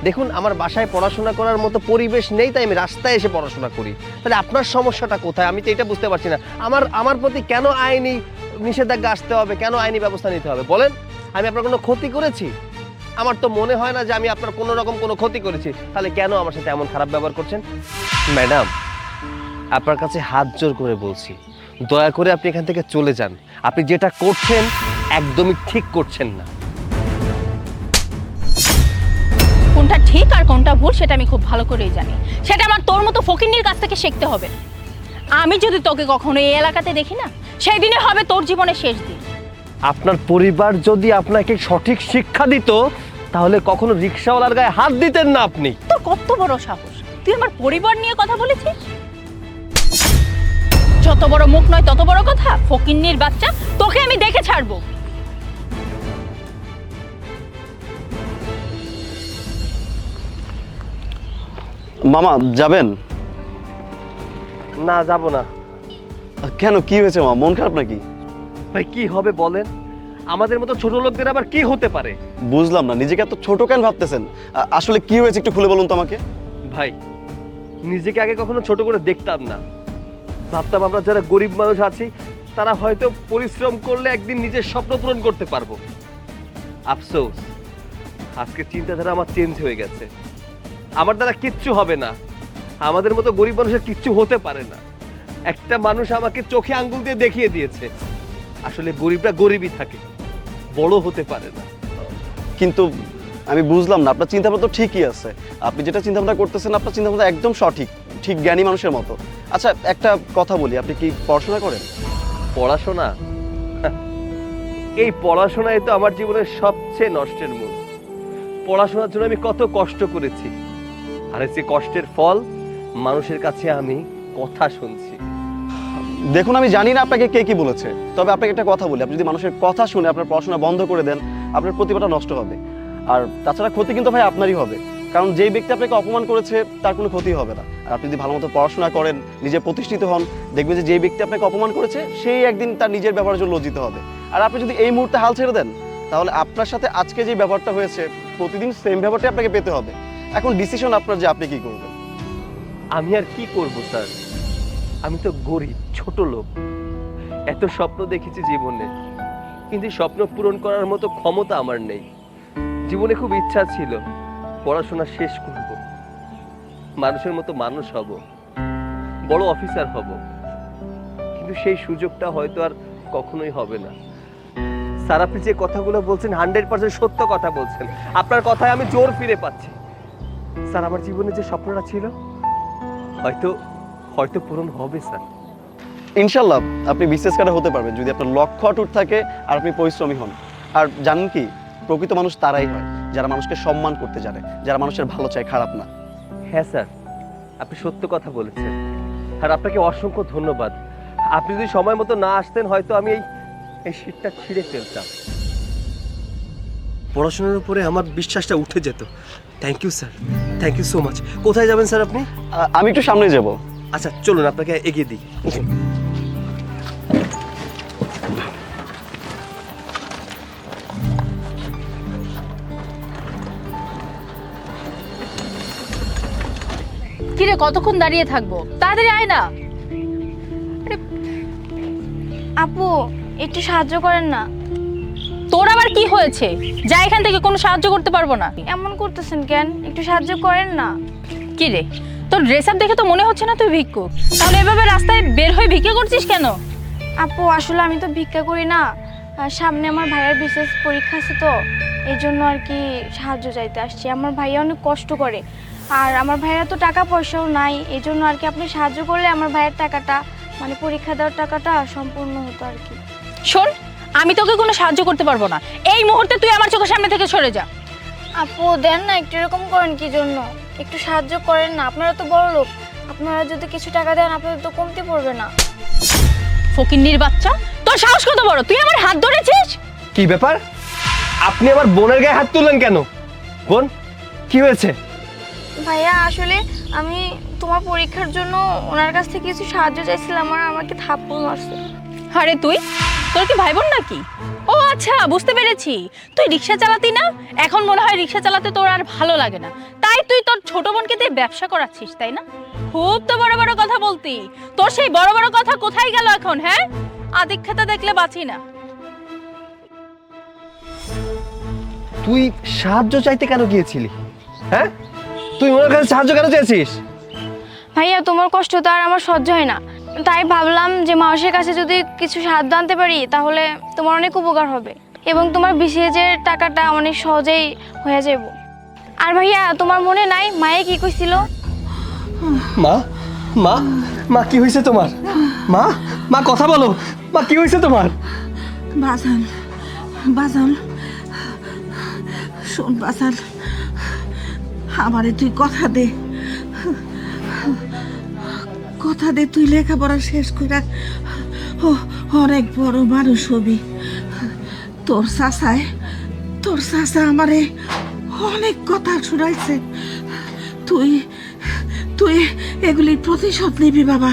দেখুন, আমার বাসায় পড়াশোনা করার মতো পরিবেশ নেই, তাই আমি রাস্তায় এসে পড়াশোনা করি। তাহলে আপনার সমস্যাটা কোথায়? আমি তো এটা বুঝতে পারছি না। আমার প্রতি কেন আইনি নিষেধাজ্ঞা আসতে হবে? কেন আইনি ব্যবস্থা নিতে হবে বলেন? আমি আপনার কোনো ক্ষতি করেছি? আমার তো মনে হয় না যে আমি আপনার কোনো রকম কোনো ক্ষতি করেছি। তাহলে কেন আমার সাথে এমন খারাপ ব্যবহার করছেন? ম্যাডাম, আপনার কাছে হাত জোর করে বলছি, দয়া করে আপনি এখান থেকে চলে যান। আপনি যেটা করছেন একদমই ঠিক করছেন না। কোনটা ঠিক আর কোনটা ভুল সেটা আমি খুব ভালো করেই জানি। সেটা আমার তোর মতো ফকিন্নির কাছ থেকে শিখতে হবে। আমি যদি তোকে কখনো এই এলাকাতে দেখি না, সেই দিনে হবে তোর জীবনের শেষ দিন। আপনার পরিবার যদি আপনাকে সঠিক শিক্ষা দিত, তাহলে কখনো রিক্সাওয়ালার গায়ে হাত দিতেন না আপনি। তোর কত বড় সাহস, তুই আমার পরিবার নিয়ে কথা বলেছিস? যত বড় মুখ নয় তত বড় কথা। ফকিন্নির বাচ্চা, তোকে আমি দেখে ছাড়বো। মামা যাবেন? না, যাব না। কেন, কি হয়েছে মামা? মন খারাপ নাকি? ভাই, কি হবে বলেন? আমাদের মতো ছোট লোকদের আবার কি হতে পারে? বুঝলাম না, নিজেকে এত ছোট কেন ভাবতেছেন? আসলে কি হয়েছে একটু খুলে বলুন তো আমাকে। ভাই, নিজেকে আগে কখনো ছোট করে দেখতাম না। ভাবতাম আমরা যারা গরিব মানুষ আছি তারা হয়তো পরিশ্রম করলে একদিন নিজের স্বপ্ন পূরণ করতে পারবো। আফসোস, আজকে চিন্তাধারা আমার চেঞ্জ হয়ে গেছে। আমার দ্বারা কিচ্ছু হবে না, আমাদের মতো গরিব মানুষের কিচ্ছু হতে পারে না। একটা মানুষ আমাকে চোখে আঙ্গুল দিয়ে দেখিয়ে দিয়েছে, আসলে গরিবরা গরিবই থাকে, বড় হতে পারে না। কিন্তু আমি বুঝলাম না, আপনার চিন্তাভাবনা তো ঠিকই আছে। আপনি যেটা চিন্তাভাবনা করতেছেন আপনার চিন্তাভাবনা একদম সঠিক। ঠিক জ্ঞানী মানুষের মতো। আচ্ছা একটা কথা বলি, আপনি কি পড়াশোনা করেন? পড়াশোনা? এই পড়াশোনায় তো আমার জীবনের সবচেয়ে নষ্টের মূল। পড়াশোনার জন্য আমি কত কষ্ট করেছি, আর এই যে কষ্টের ফল মানুষের কাছে আমি কথা শুনছি। দেখুন আমি জানি না আপনাকে কে কি বলেছে, তবে আপনাকে একটা কথা বলি, আপনি যদি মানুষের কথা শুনে আপনার পড়াশোনা বন্ধ করে দেন, আপনার প্রতিভাটা নষ্ট হবে। আর তাছাড়া ক্ষতি কিন্তু ভাই আপনারই হবে, কারণ যেই ব্যক্তি আপনাকে অপমান করেছে তার কোনো ক্ষতি হবে না। আর আপনি যদি ভালো মতো পড়াশোনা করেন, নিজে প্রতিষ্ঠিত হন, দেখবেন যে যেই ব্যক্তি আপনাকে অপমান করেছে সেই একদিন তার নিজের ব্যাপারের জন্য লজ্জিত হবে। আর আপনি যদি এই মুহূর্তে হাল ছেড়ে দেন, তাহলে আপনার সাথে আজকে যে ব্যাপারটা হয়েছে প্রতিদিন সেম ব্যাপারটাই আপনাকে পেতে হবে। এখন ডিসিশন আপনার যে আপনি কি করবেন। আমি আর কি করব স্যার, আমি তো গরিব ছোট লোক, এত স্বপ্ন দেখেছি জীবনে, কিন্তু এই স্বপ্ন পূরণ করার মতো ক্ষমতা আমার নেই। জীবনে খুব ইচ্ছা ছিল পড়াশোনা শেষ করব, মানুষের মতো মানুষ হব, বড় অফিসার হব, কিন্তু সেই সুযোগটা হয়তো আর কখনোই হবে না। স্যার আপনি যে কথাগুলো বলছেন 100% সত্য কথা বলছেন, আপনার কথায় আমি জোর ফিরে পাচ্ছি। স্যার আমার জীবনে যে স্বপ্নটা ছিল হয়তো হয়তো পূরণ হবে স্যার। ইনশাল্লাহ আপনি বিসিএস ক্যাডার হতে পারবেন যদি আপনার লক্ষ্য অটুট থাকে আর আপনি পরিশ্রমী হন। আর জানেন কি, প্রকৃত মানুষ তারাই হয় যারা মানুষকে সম্মান করতে জানে, যারা মানুষের ভালো চায়, খারাপ না। হ্যাঁ স্যার, আপনি সত্য কথা বলেছেন, আর আপনাকে অসংখ্য ধন্যবাদ। আপনি যদি সময় মতো না আসতেন হয়তো আমি এই শীটটা ছিঁড়ে ফেলতাম, পড়াশোনার উপরে আমার বিশ্বাসটা উঠে যেত। Thank you sir, thank you so much. কোথায় যাবেন স্যার আপনি? আমি একটু সামনে যাব। আচ্ছা চলুন আপনাকে এগিয়ে দিই। কিরে কতক্ষণ দাঁড়িয়ে থাকবো, তাড়াতাড়ি আয় না। আপু একটু সাহায্য করেন না। তোর আবার কি হয়েছে? যা এখান থেকে, কোনো সাহায্য করতে পারবো না। এমন করতেছেন কেন? একটু সাহায্য করেন না। কি রে, তোর ড্রেস আপ দেখে তো মনে হচ্ছে না তুই ভিক্ষুক, তাহলে এভাবে রাস্তায় বের হয়ে ভিক্ষা করছিস কেন? আপু আসলে আমি তো ভিক্ষা করি না, সামনে আমার ভাইয়ের বিশেষ পরীক্ষা আছে, তো এই জন্য আর কি সাহায্য চাইতে আসছি। আমার ভাইয়া অনেক কষ্ট করে, আর আমার ভাইয়ের তো টাকা পয়সাও নাই, এই জন্য আর কি আপনি সাহায্য করলে আমার ভাইয়ের টাকাটা, মানে পরীক্ষা দেওয়ার টাকাটা সম্পূর্ণ হতো আর কি। শোন, আমি তোকে কোনো সাহায্য করতে পারবো না, এই মুহূর্তে তুই আমার চোখের সামনে থেকে সরে যা। আপু দেন না, একটু এরকম করেন কি জন্য? একটু সাহায্য করেন না, আপনারা তো বড় লোক, আপনারা যদি কিছু টাকা দেন আপনাদের তো কমতে পড়বে না। ফকিন্নির বাচ্চা, তোর সাহস কত বড়, তুই আমার হাত ধরেছিস? কি ব্যাপার, আপনি আমার বোনের গায়ে হাত তুললেন কেন? বোন কি হয়েছে? ভাইয়া আসলে আমি তোমার পরীক্ষার জন্য ওনার কাছ থেকে কিছু সাহায্য চাইছিলাম, আর আমাকে থাপ্পড় মারছে। আরে তুই, তোর কি ভাই বোন নাকি? ও আচ্ছা, বুঝতে পেরেছি, তুই রিক্সা চালাতি না, এখন মনে হয় রিক্সা চালাতে তোর আর ভালো লাগে না, তাই তুই তোর ছোট বোনকে দিয়ে ব্যবসা করাচ্ছিস, তাই না? খুব তো বড় বড় কথা বলতি, তোর সেই বড় বড় কথা কোথায় গেল এখন? হ্যাঁ, আদিক্ষেতা দেখলে বাঁচি না। তুই সাহায্য চাইতে কেন গিয়েছিলি? হ্যাঁ, তুই ওনার কাছে সাহায্য কেন চেয়েছিস? ভাইয়া তোমার কষ্ট তো আর আমার সহ্য হয় না, তাই ভাবলাম যে মানুষের কাছে যদি কিছু সাহায্য আনতে পারি তাহলে তোমার অনেক উপকার হবে, এবং তোমার বিসিএসের টাকাটা অনেক সহজেই হয়ে যাব। আর ভাইয়া তোমার মনে নাই মায়ে কি কইছিল? মা মা মা কি হয়েছে তোমার? মা মা কথা বলো, মা কি হয়েছে তোমার? বাজান, বাজান, শোন বাজান, আমারে তুই কথা দে, কথা দে, তুই লেখাপড়া শেষ করে অনেক বড় মানুষ হবি। তোর চাচা আমারে অনেক কথা শুনাইছে, তুই তুই এগুলির প্রতিশোধ নিবি বাবা।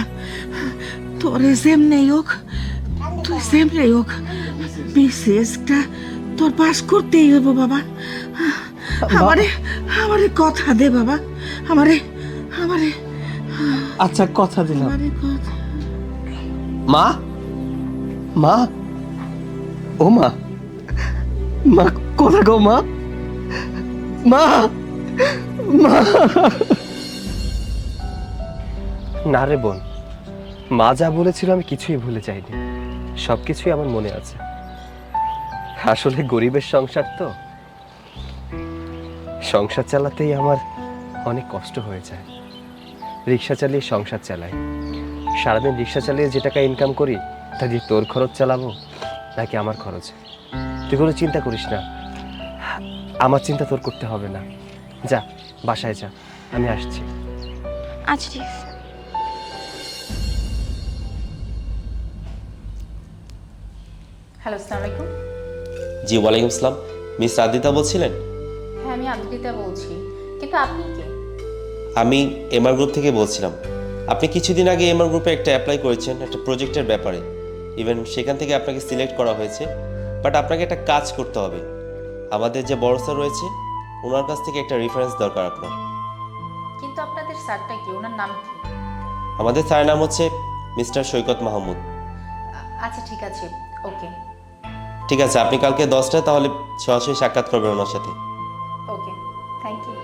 তোরে যেমনেই হোক, তুই যেমনেই হোক বিসিএসটা তোর পাস করতেই হইব বাবা। আমারে কথা দে বাবা, আমারে আচ্ছা কথা দিলাম। আমারে কথা। মা মা ও মা, মা কথা গো মা, মা মা। না রে বোন, মা যা বলেছিল আমি কিছুই ভুলে যাইনি, সবকিছুই আমার মনে আছে। আসলে গরিবের সংসার তো, সংসার চালাতেই আমার অনেক কষ্ট হয়ে যায়। রিক্সা চালিয়ে সংসার চালাই। সারাদিন রিক্সা চালিয়ে যে টাকা ইনকাম করি তা দিয়ে তোর খরচ চালাবো নাকি আমার খরচ? তুই কোনো চিন্তা করিস না, আমার চিন্তা তোর করতে হবে না। যা বাসায় যা, আমি আসছি। আচ্ছা ঠিক আছে। হ্যালো, আসসালামু আলাইকুম। জি ওয়ালাইকুম আসসালাম। মিস আদিতা বলছিলেন? হ্যাঁ, আমি আদিতা বলছি, কিন্তু আপনি কে? আমি এমআর গ্রুপ থেকে বলছিলাম। আপনি কিছুদিন আগে এমআর গ্রুপে একটা অ্যাপ্লাই করেছেন একটা প্রজেক্টের ব্যাপারে। ইভেন সেখান থেকে আপনাকে সিলেক্ট করা হয়েছে, বাট আপনাকে একটা কাজ করতে হবে। আমাদের যে বড় স্যার রয়েছে ওনার কাছ থেকে একটা রেফারেন্স দরকার আপনার। কিন্তু আপনাদের স্যারটা কি, ওনার নাম কি? আমাদের স্যারের নাম হচ্ছে মিস্টার সৈকত মাহমুদ। আচ্ছা ঠিক আছে, ওকে ঠিক আছে, আপনি কালকে 10টায় তাহলে সরাসরি সাক্ষাৎ করবেন ওনার সাথে। ওকে, থ্যাংক ইউ।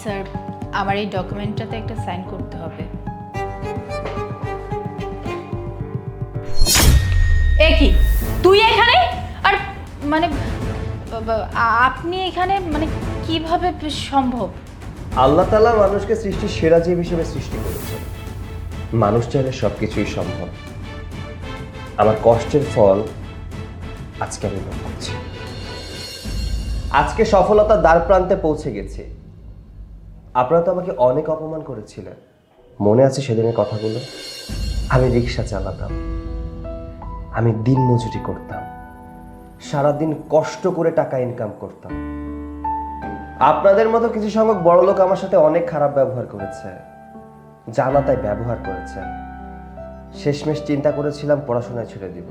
স্যার, আমার এই ডকুমেন্টটাতে একটা সাইন করতে হবে। এ কি, তুই এখানে? আর মানে আপনি এখানে মানে কিভাবে সম্ভব? আল্লাহ তাআলা মানুষকে সৃষ্টির সেরা জীব হিসেবে সৃষ্টি করেছেন। মানুষ চাইলে সবকিছুই সম্ভব। আমার কষ্টের ফল আজকে আমি ভোগ করছি। আজকে সফলতার দ্বার প্রান্তে পৌঁছে গেছি। আপনারা তো আমাকে অনেক অপমান করেছিলেন, মনে আছে সেদিনের কথাগুলো? আমি রিক্সা চালাতাম, আমি দিন মজুরি করতাম, সারাদিন কষ্ট করে টাকা ইনকাম করতাম। আপনাদের মতো কিছু সংখ্যক বড় লোক আমার সাথে অনেক খারাপ ব্যবহার করেছে, জানা তাই ব্যবহার করেছে। শেষমেশ চিন্তা করেছিলাম পড়াশোনায় ছেড়ে দিব,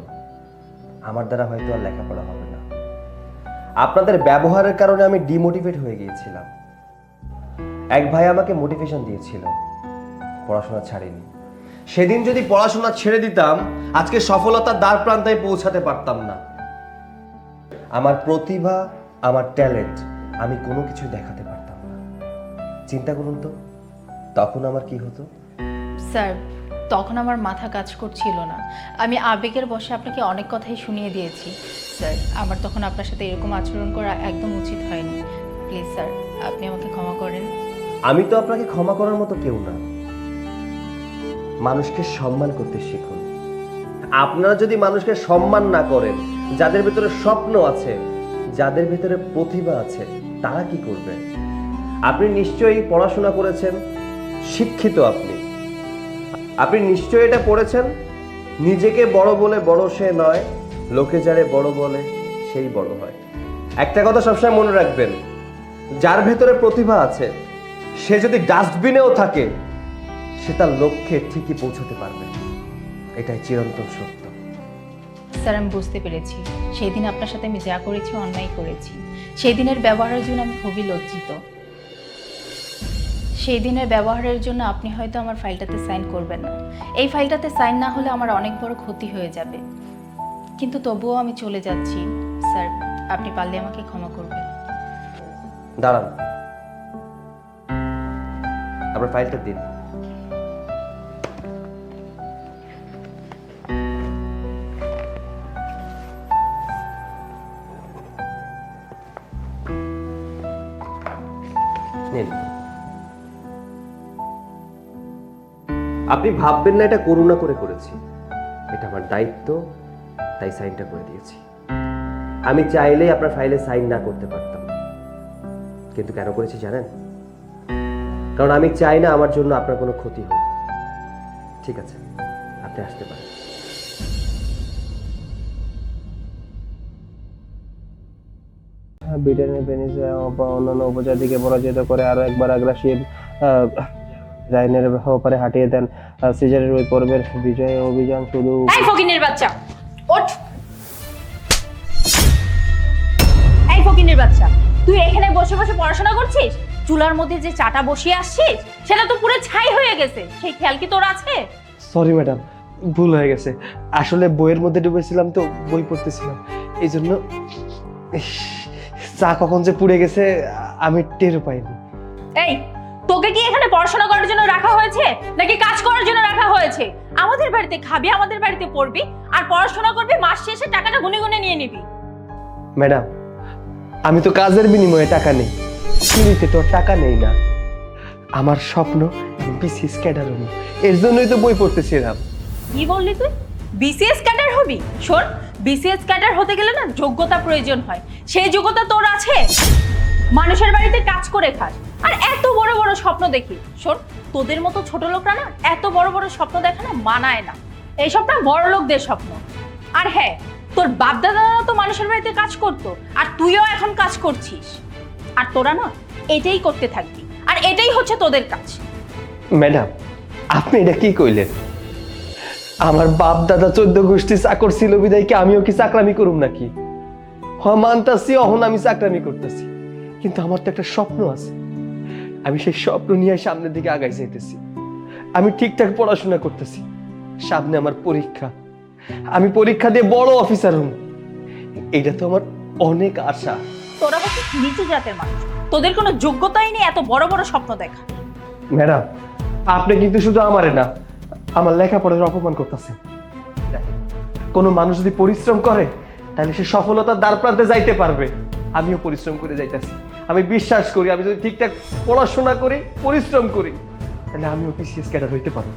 আমার দ্বারা হয়তো আর লেখাপড়া হবে না। আপনাদের ব্যবহারের কারণে আমি ডিমোটিভেট হয়ে গিয়েছিলাম। এক ভাই আমাকে মোটিভেশন দিয়েছিল, পড়াশোনা ছাড়িনি। সেদিন যদি পড়াশোনা ছেড়ে দিতাম আজকে সফলতার দ্বার প্রান্তে পৌঁছাতে পারতাম না। আমার প্রতিভা, আমার ট্যালেন্ট আমি কোনো কিছু দেখাতে পারতাম না। চিন্তা করুন তো তখন আমার কি হতো? স্যার, তখন আমার মাথা কাজ করছিল না। আমি আবেগের বশে আপনাকে অনেক কথাই শুনিয়ে দিয়েছি। স্যার, আমার তখন আপনার সাথে এরকম আচরণ করা একদম উচিত হয়নি। প্লিজ স্যার, আপনি আমাকে ক্ষমা করেন। আমি তো আপনাকে ক্ষমা করার মতো কেউ না। মানুষকে সম্মান করতে শিখুন। আপনারা যদি মানুষকে সম্মান না করেন, যাদের ভিতরে স্বপ্ন আছে, যাদের ভিতরে প্রতিভা আছে, তারা কি করবে? আপনি নিশ্চয়ই পড়াশোনা করেছেন, শিক্ষিত আপনি নিশ্চয়ই এটা পড়েছেন, নিজেকে বড় বলে বড় সে নয়, লোকে যারে বড় বলে সেই বড় হয়। একটা কথা সবসময় মনে রাখবেন, যার ভেতরে প্রতিভা আছে সে যদি ডাস্টবিনেও থাকে সে তার লক্ষ্যে ঠিকই পৌঁছাতে পারবে। এটাই চিরন্তন সত্য। স্যার, আমি বুঝতে পেরেছি সেই দিন আপনার সাথে আমি যা করেছি অন্যায় করেছি। সেই দিনের ব্যবহারের জন্য আমি খুবই লজ্জিত। সেই দিনের ব্যবহারের জন্য আপনি হয়তো আমার ফাইলটাতে সাইন করবেন না। এই ফাইলটাতে সাইন না হলে আমার অনেক বড় ক্ষতি হয়ে যাবে, কিন্তু তবুও আমি চলে যাচ্ছি। স্যার, আপনি পারলে আমাকে ক্ষমা করবেন। দাঁড়ান, আপনার ফাইলটা দিন। নিন। আপনি ভাববেন না এটা করুণা করে করেছি, এটা আমার দায়িত্ব, তাই সাইনটা করে দিয়েছি। আমি চাইলেই আপনার ফাইলে সাইন না করতে পারতাম, কিন্তু কেন করেছি জানেন? কারণ আমি চাই না আমার জন্য আপনার কোনো ক্ষতি হোক। ঠিক আছে, আপনি আসতে পারেন। ব্রিটেনের ভেনিসে অন্যান্য উপজাতিকে পরাজিত করে আরো একবার আগ্রাসী রাইনের ওপারে হাঁটিয়ে দেন। সিজারের ওই পর্বের বিজয় অভিযান শুধু। এই ফকিনের বাচ্চা, ওঠ! এই ফকিনের বাচ্চা, তুই এখানে বসে বসে পড়াশোনা করছিস? চুলার মধ্যে যে চাটা বসিয়ে আসছিস সেটা তো পুরো ছাই হয়ে গেছে, সেই খেয়াল কি তোর আছে? সরি ম্যাডাম, ভুল হয়ে গেছে। আসলে বইয়ের মধ্যে ডুবেছিলাম তো, বই পড়তেছিলাম, এই জন্য চা কখন যে পুড়ে গেছে আমি টেরও পাইনি। এই, তোকে কি এখানে পড়াশোনা করার জন্য রাখা হয়েছে নাকি কাজ করার জন্য রাখা হয়েছে? আমাদের বাড়িতে খাবি, আমাদের বাড়িতে পড়বি, আর পড়াশোনা করবি, মাস শেষে টাকাটা গুনে গুনে নিয়ে নিবি। ম্যাডাম, আমি তো কাজের বিনিময়ে টাকা নেই, ফ্রিতে তো আর টাকা নেই না। আমার স্বপ্ন বিসিএস ক্যাডার হবো, এর জন্যই তো বই পড়তেছিলাম। কি বললি তুই? বিসিএস ক্যাডার হবি? শোন, বিসিএস ক্যাডার হতে গেলে না যোগ্যতা প্রয়োজন হয়। সেই যোগ্যতা তোর আছে? মানুষের বাড়িতে কাজ করে খাস আর এত বড় বড় স্বপ্ন দেখি। শোন, তোদের মতো ছোট লোকরা না এত বড় বড় স্বপ্ন দেখা না মানায় না। এই স্বপ্ন বড় লোকদের স্বপ্ন। আর হ্যাঁ, তোর বাপ দাদারা তো মানুষের বাড়িতে কাজ করতো, আর তুইও এখন কাজ করছিস। আর তোরা না এটাই করতে থাকবি, আর এটাই হচ্ছে তোদের কাজ। ম্যাডাম, আপনি এটা কি কইলেন? আমার বাপ দাদা 14 গোষ্ঠী চাকর ছিল বিদায় কি আমিও কি চাকরামি করুম নাকি? মানতাছি অহন আমি চাকরামি করতেছি, কিন্তু আমার তো একটা স্বপ্ন আছে। আমি সেই স্বপ্ন নিয়ে সামনের দিকে আগাই যাইতেছি। আমি ঠিকঠাক পড়াশোনা করতেছি। সামনে আমার পরীক্ষা, আমি পরীক্ষা দিয়ে বড় অফিসার হব। এটা তো আমার অনেক আশা। তোরা হচ্ছে নিচু জাতের মানুষ, তোদের কোনো যোগ্যতাই নেই এত বড় বড় স্বপ্ন দেখা। ম্যাডাম, আপনি কিন্তু শুধু আমারে না, আমার লেখাপড়ার অপমান করতেছেন। কোনো মানুষ যদি পরিশ্রম করে তাহলে সে সফলতার দ্বার প্রান্তে যাইতে পারবে। আমিও পরিশ্রম করে যাইতেছি। আমি বিশ্বাস করি আমি যদি ঠিকঠাক পড়াশোনা করি, পরিশ্রম করি, তাহলে আমিও বিসিএস ক্যাডার হইতে পারবো।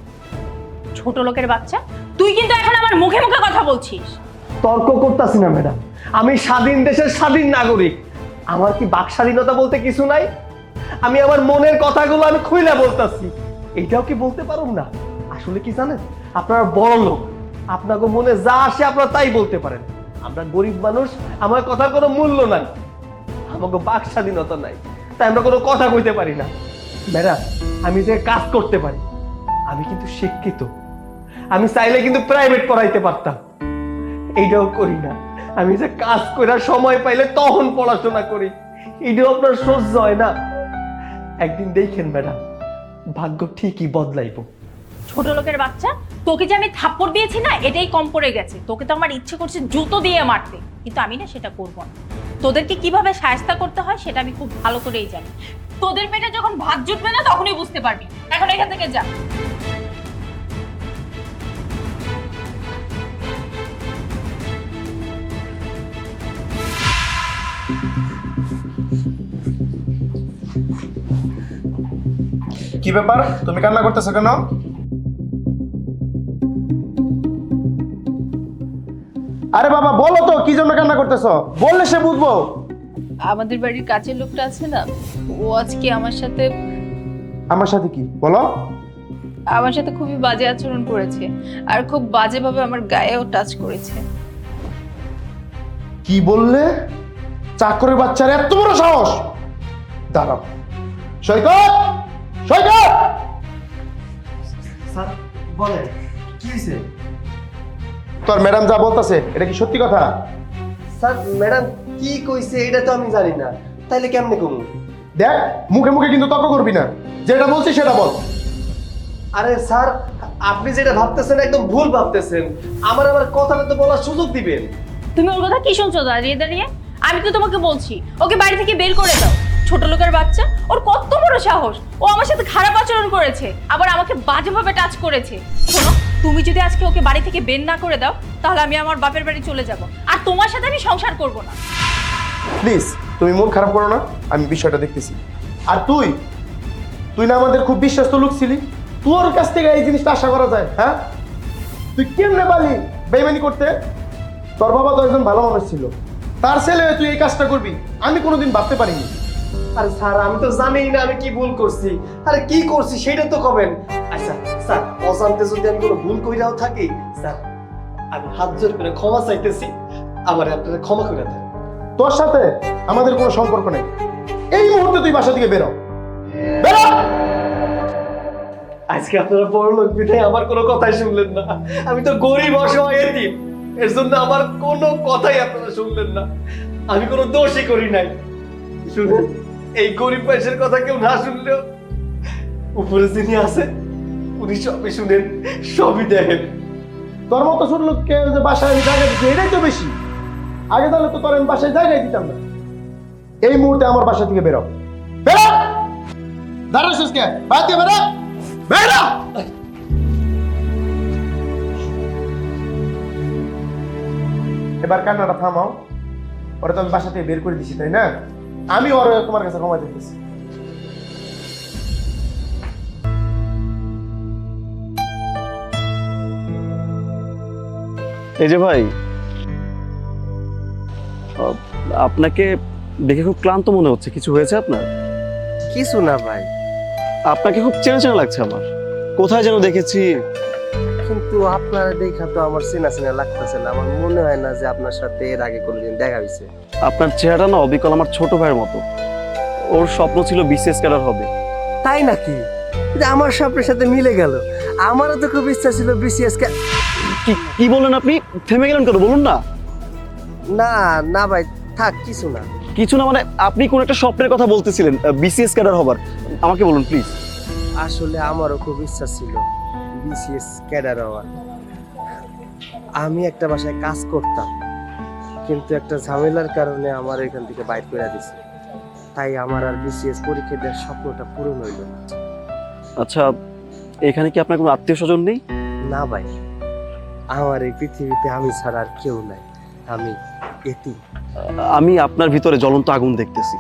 ছোট লোকের বাচ্চা, তুই কিন্তু এখন আমার মুখে মুখে কথা বলছিস। তর্ক করতেছি না ম্যাডাম, আমি স্বাধীন দেশের স্বাধীন নাগরিক। আমার কি বাক স্বাধীনতা বলতে কিছু নাই? আমি আমার মনের কথাগুলো আমি খুইলা বলতাছি। এইটাও কি বলতে পারুম না? আসলে কি জানেন, আপনারা বড় লোক, আপনাকে মনে যা আসে আপনারা তাই বলতে পারেন। আমরা গরিব মানুষ, আমার কথার কোনো মূল্য নাই, আমাকে বাক স্বাধীনতা নাই, তাই আমরা কোনো কথা কইতে পারি না। ম্যাডাম, আমি যে কাজ করতে পারি, আমি কিন্তু শিক্ষিত। আমি চাইলে কিন্তু প্রাইভেট পড়াইতে পারতাম, এইটাও করি না। আমি যে কাজ করার সময় পাইলে তখন পড়াশোনা করি, এটাও আপনার সহ্য হয় না। একদিন দেখেন ম্যাডাম, ভাগ্য ঠিকই বদলাইব। ছোট লোকের বাচ্চা, তোকে যে আমি থাপ্পড় দিয়েছি না, এটাই কম পড়ে গেছে। তোকে তো আমার ইচ্ছে করছে জুতো দিয়ে মারতে, কিন্তু আমি না সেটা করব না। তোদেরকে কিভাবে শায়েস্তা করতে হয় সেটা আমি খুব ভালো করেই জানি। তোদের পেটে যখন ভাত জুটবে না তখনই বুঝতে পারবি। এখন এখান থেকে যা। কি ব্যাপার, তুমি কান্না করতেছো কেন? আরে বাবা বলো তো কি জন্য কান্না করতেছো, বললে সে বুঝবো। আমাদের বাড়ির কাছের লোকটা আছে না, ও আজকে আমার সাথে কি বলো? আমার সাথে খুবই বাজে আচরণ করেছে, আর খুব বাজেভাবে আমার গায়েও টাচ করেছে। কি বললে? চাকরের বাচ্চার এত বড় সাহস! দাঁড়াও, সৈকত, সৈকত! স্যার বলেন, কি হয়েছে? তোর ম্যাডাম যা বলতেছে এটা কি সত্যি কথা? স্যার ম্যাডাম কি কইছে এটা তো আমি জানি না, তাইলে কেমনে কমু? দেখ, মুখে মুখে কিন্তু তর্ক করবি না, যেটা বলছি সেটা বল। আরে স্যার, আপনি যেটা ভাবতেছেন একদম ভুল ভাবতেছেন। আমার কথাটা তো বলার সুযোগ দিবেন। তুমি ওর কথা কি শুনছো দাঁড়িয়ে দাঁড়িয়ে? আমি তো তোমাকে বলছি ওকে বাড়ি থেকে বের করে দাও। ছোট লোকের বাচ্চা, ওর কত বড় সাহস! ও আমার সাথে খারাপ আচরণ করেছে, আবার আমাকে বাজেভাবে টাচ করেছে। শোনো, তুমি যদি আজকে ওকে বাড়ি থেকে বের না করে দাও, তাহলে আমি আমার বাপের বাড়ি চলে যাব, আর তোমার সাথে আমি সংসার করব না। প্লিজ তুমি মন খারাপ করো না, আমি বিষয়টা দেখতেছি। আর তুই না আমাদের খুব বিশ্বস্ত লোক ছিলি, তোর কাছ থেকে এই জিনিসটা আশা করা যায়? হ্যাঁ, তুই কেমনে পারলি বেইমানি করতে? তোর বাবা তো একজন ভালো মানুষ ছিল, তার ছেলে হয়ে তুই এই কাজটা করবি আমি কোনোদিন ভাবতে পারিনি। আরে স্যার, আমি তো জানিই না আমি কি ভুল করছি। আরে কি করছি সেটা তো কবেন। আচ্ছা স্যার, অজান্তে যদি আমি কোনো ভুল কইরাও থাকি, স্যার আমি হাত জোর করে ক্ষমা চাইতেছি, আমার আপনারা ক্ষমা করে দেন। তোর সাথে আমাদের কোনো সম্পর্ক নেই, এই মুহূর্তে তুই বাসা থেকে বেরো, বেরো! আজকে আপনারা বড় লোক বিধায় আমার কোনো কথাই শুনলেন না। আমি তো গরিব অসহায় এতিম, এর জন্য আমার কোনো কথাই আপনারা শুনলেন না। আমি কোনো দোষই করি নাই। শুনেন, এই গরিব মানুষের কথা কেউ না শুনলেও উপরে যিনি আছে উনি সবই শুনেন, সবই দেখেন। তোর মতো ছোট লোককে যে বাসায় জায়গা দিচ্ছে এটাই তো বেশি। আগে তাহলে তো তোর আমি বাসায় জায়গায় দিতাম না। এই মুহূর্তে আমার বাসা থেকে বেরো, বেরো! দাঁড়াছিস কে? বাদ দে বেরা, বেরা। এবার কান্নাটা থামাও। ওরা তো আমি বাসা থেকে বের করে দিছি, তাই না? আমি ওর তোমার কাছে ক্ষমা দিতেছি। এই যে ভাই, আপনাকে দেখে খুব ক্লান্ত মনে হচ্ছে। কিছু হয়েছে আপনার? কিছু না ভাই, আপনাকে খুব চেনা চেনা লাগছে আমার। কোথায় যেন দেখেছি। কিন্তু আপনার দেখা তো আমার চেনা চেনা লাগতেছে না। আমার মনে হয় না যে আপনার সাথে এর আগে কোনোদিন দেখা হয়েছে। আপনার চেহারা না অবিকল আমার ছোট ভাইয়ের মতো। ওর স্বপ্ন ছিল বিসিএস ক্যাডার হবে। তাই নাকি? যে আমার স্বপ্নের সাথে মিলে গেল। আমারও তো খুব ইচ্ছা ছিল বিসিএস কে। কি বললেন আপনি? থেমে গেলেন কেন? বলুন না। না না ভাই, থাক, কিছু না। কিছু না মানে আপনি কোন একটা স্বপ্নের কথা বলতেছিলেন, বিসিএস ক্যাডার হবার। আমাকে বলুন প্লিজ। আসলে আমারও খুব ইচ্ছা ছিল বিসিএস ক্যাডার হওয়ার। আমি একটা বাসায় কাজ করতাম, কিন্তু একটা ঝামেলার কারণে আমার এখান থেকে বাইর করে দিছে। তাই আমার আর বিসিএস পরীক্ষা দেওয়ার স্বপ্নটা পূরণ হইল না। আচ্ছা, এখানে কি আপনার কোনো আত্মীয় স্বজন নেই? না ভাই, আমার এই পৃথিবীতে আমি ছাড়া আর কেউ নাই। আমি এতিম। আমি আপনার ভিতরে জ্বলন্ত আগুন দেখতেছি।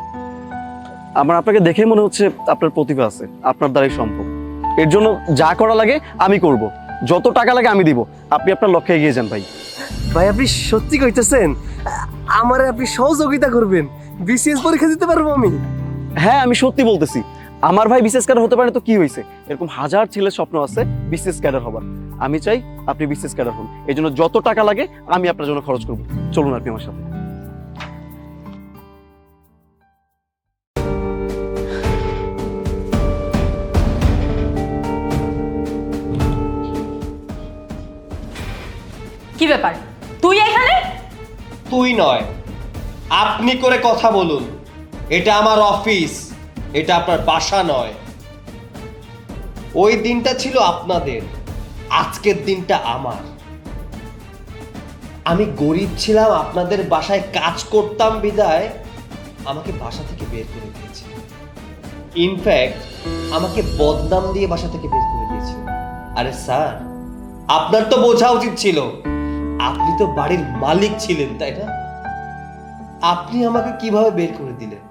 আমার আপনাকে দেখে মনে হচ্ছে আপনার প্রতিভা আছে, আপনার দ্বারাই সম্ভব। এর জন্য যা করা লাগে আমি করব, যত টাকা লাগে আমি দিব। আপনি আপনার লক্ষ্যে এগিয়ে যান ভাই। ভাই আপনি সত্যি কইতেছেন? আমারে আপনি সহযোগিতা করবেন? বিসিএস পরীক্ষা দিতে পারবো আমি? হ্যাঁ, আমি সত্যি বলতেছি। আমার ভাই বিসিএস ক্যাডার হতে পারে তো কি হয়েছে? এরকম হাজার ছেলের স্বপ্ন আছে বিসিএস ক্যাডার হবার। আমি চাই আপনি বিসিএস ক্যাডার হন। এই জন্য যত টাকা লাগে আমি আপনার জন্য খরচ করব। চলুন আপনি আমার সাথে। কি ব্যাপার, তুই এখানে? তুই নয়, আপনি করে কথা বলুন। এটা আমার অফিস, এটা আপনার বাসা নয়। ওই দিনটা ছিল আপনাদের, আজকের দিনটা আমার। আমি গরিব ছিলাম, আপনাদের বাসায় কাজ করতাম বিদায় আমাকে বাসা থেকে বের করে দিয়েছে। ইনফ্যাক্ট আমাকে বদনাম দিয়ে বাসা থেকে বের করে দিয়েছে। আরে স্যার, আপনার তো বোঝা উচিত ছিল, আপনি তো বাড়ির মালিক ছিলেন, তাই না? আপনি আমাকে কিভাবে বের করে দিলেন?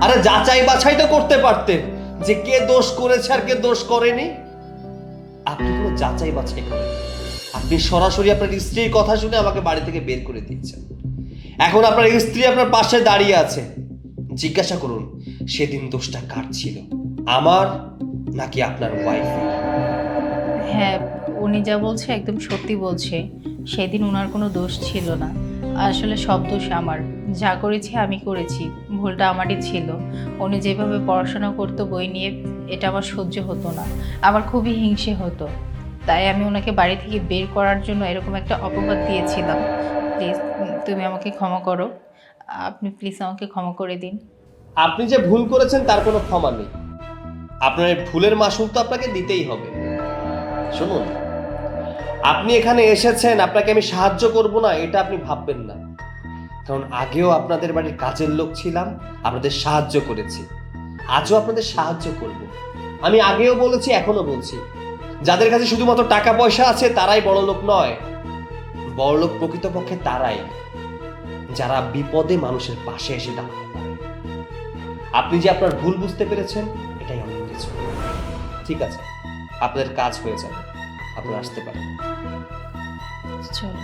আরে যাচাই বাছাই তো করতে পারতেন যে কে দোষ করেছে আর কে দোষ করেনি। আপনি কোনো যাচাই বাছাই করেন। আপনি সরাসরি আপনার স্ত্রীর কথা শুনে আমাকে বাড়ি থেকে বের করে দিয়েছেন। এখন আপনার স্ত্রী আপনার পাশে দাঁড়িয়ে আছে। জিজ্ঞাসা করুন সেদিন দোষটা কার ছিল, আমার নাকি আপনার ওয়াইফের? হ্যাঁ, উনি যা বলছে একদম সত্যি বলছে। সেদিন ওনার কোনো দোষ ছিল না। আসলে সব দোষ আমার। যা করেছি আমি করেছি, ভুলটা আমারই ছিল। উনি যেভাবে পড়াশোনা করতো বই নিয়ে, এটা আমার সহ্য হতো না। আমার খুবই হিংসে হতো। তাই আমি ওনাকে বাড়ি থেকে বের করার জন্য এরকম একটা অপবাদ দিয়েছিলাম। প্লিজ তুমি আমাকে ক্ষমা করো। আপনি প্লিজ আমাকে ক্ষমা করে দিন। আপনি যে ভুল করেছেন তার কোনো ক্ষমা নেই। আপনার এই ভুলের মাসুল তো আপনাকে দিতেই হবে। শুনুন, আপনি এখানে এসেছেন, আপনাকে আমি সাহায্য করব না এটা আপনি ভাববেন না। কারণ আগেও আপনাদের বাড়ির কাজের লোক ছিলাম, আপনাদের সাহায্য করেছি, আজও আপনাদের সাহায্য করব। আমি আগেও বলেছি, এখনো বলছি, যাদের কাছে শুধুমাত্র টাকা পয়সা আছে তারাই বড় লোক নয়। বড় লোক প্রকৃতপক্ষে তারাই যারা বিপদে মানুষের পাশে এসে দাঁড়ায়। আপনি যে আপনার ভুল বুঝতে পেরেছেন, এটাই অনেক কিছু। ঠিক আছে, আপনাদের কাজ হয়ে যাবে, আপনারা আসতে পারেন। চলো।